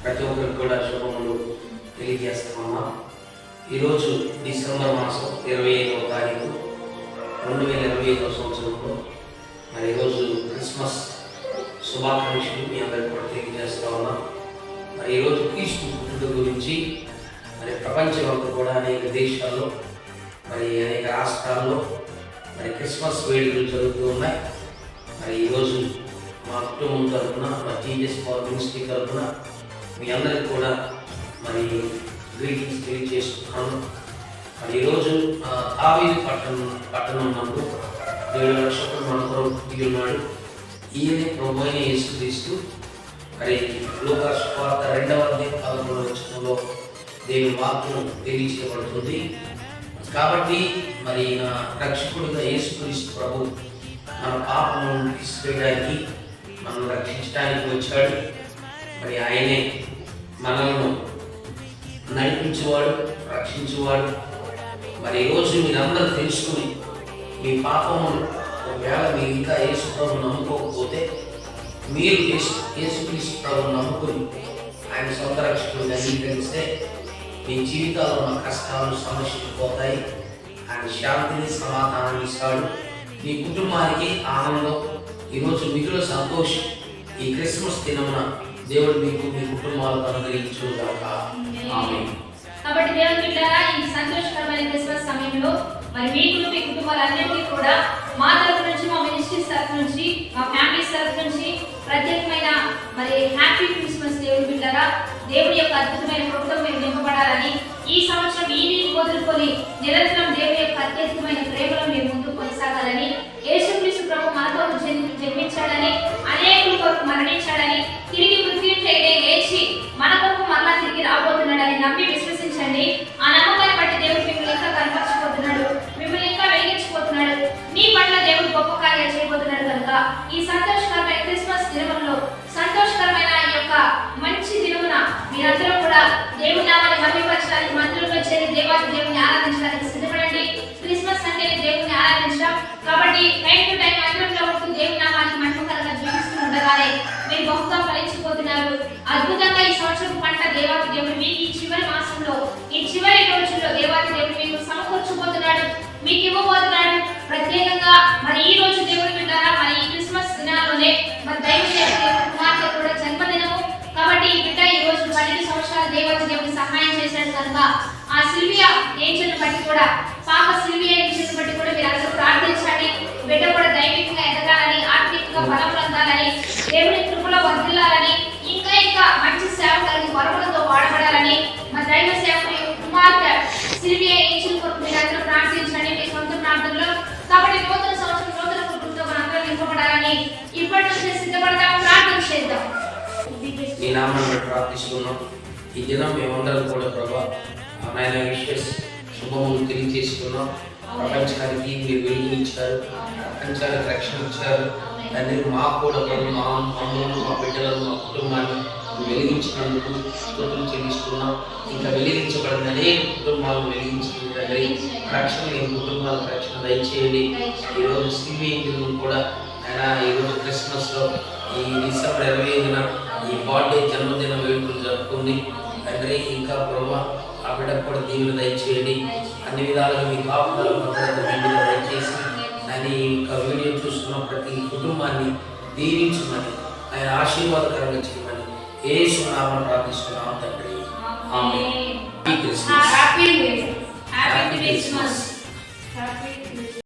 ప్రతి ఒక్కరికి కూడా శుభములు తెలియజేస్తున్నామా. ఈరోజు డిసెంబర్ మాసం 25వ తారీఖు 2025 సంవత్సరంలో మరి ఈరోజు క్రిస్మస్ శుభాకాంక్షలు మీ అందరికీ కూడా తెలియజేస్తా ఉన్నాం. మరి ఈరోజు క్రీస్తు పుట్టుక గురించి మరి ప్రపంచంలో కూడా అనేక దేశాల్లో మరి అనేక రాష్ట్రాల్లో మరి క్రిస్మస్ వేడుకలు జరుగుతూ ఉన్నాయి. మరి ఈరోజు మా కుటుంబం తరఫున మా జీజస్ పవర్ మినిస్ట్రీ తరఫున మీ అందరికి కూడా మరి గ్రీటింగ్స్ తెలియజేస్తున్నాను. మరి ఈరోజు దావీదు పట్టణం నందు దేవుడు రక్షకుడు మన కొరకు పుట్టి ఉన్నాడు. ఈయన ప్రభువైన యేసుక్రీస్తు. మరి లూకా సువార్త 2వ అధ్యాయం 11వ వచనంలో దేవుని వాక్యం తెలియజేయబడుతుంది. కాబట్టి మరి నా రక్షకుడిగా యేసుక్రీస్తు ప్రభు మన పాపములను తీసివేయడానికి మనల్ని రక్షించడానికి వచ్చాడు. మరి ఆయనే మనల్ని నడిపించేవాడు, రక్షించేవాడు. మరి ఈరోజు మీరందరూ తెలుసుకుని మీ పాపములు ఒకవేళ మీరు ఇంకా యేసు ప్రభువు నమ్ముకోకపోతే మీరు యేసుక్రీస్తు ప్రభువు నమ్ముకుని ఆయన సొంత రక్షకుడిని అంగీకరిస్తే మీ జీవితాల్లో ఉన్న కష్టాలు సమస్యలు పోతాయి. ఆయన శాంతిని సమాధానాన్ని ఇస్తాడు. మీ కుటుంబానికి ఆనందం, ఈరోజు మిగులు సంతోషం ఈ క్రిస్మస్ దినమున దేవుడు మీకు మీ కుటుంబాలకు అనుగ్రహించుగాక. ఆమేన్. కాబట్టి దేవుని బిడ్డలారా, ఈ సంతోషకరమైన క్రిస్మస్ సమయంలో మరి మీకు మీ కుటుంబాలన్నిటికీ కూడా మా తరఫు నుంచి, మా మినిస్ట్రీస్ తరఫు నుంచి, మా ఫ్యామిలీస్ తరఫు నుంచి ప్రత్యేకమైన మరి హ్యాపీ క్రిస్మస్. దేవుని బిడ్డలారా, దేవుడి యొక్క అద్భుతమైన కృపతో మీరు నింపబడాలని, ఈ సంవత్సరం ఈ నీరు వదులుకొని నిరంతరం దేవుడి యొక్క అత్యద్భుతమైన ప్రేమలో మీరు ముందుకు కొనసాగాలని, యేసుక్రీస్తు ప్రభు మన కొరకు జన్మించాడని, అనేకుల కొరకు మరణించాడని, తిరిగి మృత్యుంజయుడై లేచి మన కొరకు మరలా తిరిగి రాబోతున్నాడని నమ్మి విశ్వసించండి. ఆ నమ్మకాన్ని బట్టి దేవుడు మిమ్మల్ని ఇంకా కనపరచబోతున్నాడు, మిమ్మల్ని ఇంకా వెలిగించబోతున్నాడు. మీ పట్ల దేవుడు గొప్ప కార్యాలు చేయబోతున్నాడు. కనుక ఈ సంతోషకరమైన క్రిస్మస్ దినములో, సంతోషకరమైన ఈ యొక్క మంచి దినమున మీరందరూ కూడా దేవుని నామాన్ని మహిమపరచడానికి మందిరంలో చేరి దేవుని ఆరాధించడానికి సిద్ధపడండి. క్రిస్మస్ అంటేనే దేవుని ఆరాధించడం. కాబట్టి టైం టు టైం మందిరంలో ఉంటూ దేవుని నామాన్ని మహిమకరంగా జీవిస్తూ ఉండగానే మీరు బహుగా ఫలించిపోతున్నారు. అద్భుతంగా ఈ సంవత్సరం పంట దేవాది దేవుడు మీకు ఈ చివరి మాసంలో, ఈ చివరి రోజుల్లో దేవాది దేవుడు మీకు సమకూర్చబోతున్నాడు, మీకు ఇవ్వబోతున్నాడు. ప్రత్యేకంగా మరి ఈ రోజు దేవుడు వింటారా, మరి ఈ క్రిస్మస్ దినాల్లోనే మరి దైవ కుమార్తె కూడా జన్మదినము. కాబట్టి ఈ బిడ్డ ఈ రోజు 12 సంవత్సరాల దేవాది దేవుడు సహాయం చేశాడు. కనుక ఆ సిల్వియా ఏంజల్ని బట్టి కూడా, పాప సిల్వియా ఏంజల్ని బట్టి కూడా మీరు అందరూ ప్రార్థించండి. బిడ్డ కూడా దైవికంగా ఎదగాలని, ఆర్థికంగా బలం పొందాలని, దేవుని కృపలో వర్ధిల్లాలని, ఇంకా మంచి సేవకులని వరములతో వాడబడాలని మా దైవ సేవకుని కుమార్తె సిల్వియా ఏంజల్ కొరకు మీరు అందరూ ప్రార్థించండి మీ సొంత ప్రార్థనలో. కాబట్టి నూతన సంవత్సరం నూతన కృపతో మనందరం నింపబడాలని ఇప్పటి నుంచి సిద్ధపడదాం, ప్రార్థన చేద్దాం. ఈ నామాన్ని ప్రార్థిస్తున్నాం. ఈ దినం మేమందరం కూడా ప్రభా ఆయన విషయస్ శుభములు తెలియజేసుకున్నాం. ప్రపంచానికి మీరు వెలుగునిచ్చారు, ప్రపంచానికి రక్షణ ఇచ్చారు. తండ్రి మాకు కూడా మా అమ్మలను, మా బిడ్డలను, మా కుటుంబాన్ని వెలిగించినందుకు స్తుతులు చెల్లిస్తున్నాం. ఇంకా వెలిగించబడిన అనేక కుటుంబాలను వెలిగించింది తండ్రి. రక్షణ లేని కుటుంబాలకు రక్షణ దయచేయండి. ఈరోజు సిల్వియా కూడా ఆయన ఈరోజు క్రిస్మస్లో ఈ డిసెంబర్ 25న ఈ బర్త్డే జన్మదిన వేడుకలు జరుపుకుంది తండ్రి. ఇంకా ప్రభా ఆ బిడ్డకు కూడా దీవెన దయచేయండి. అన్ని విధాలుగా మీ కాపుదల భద్రత మెండుగా దయచేసి ఆయన ఇంకా వీడియో చూస్తున్న ప్రతి కుటుంబాన్ని దీవించమని, ఆయన ఆశీర్వాదకరంగా చేయమని యేసు నామమున ప్రార్థిస్తున్నాం తండ్రి. ఆమేన్. Happy Christmas.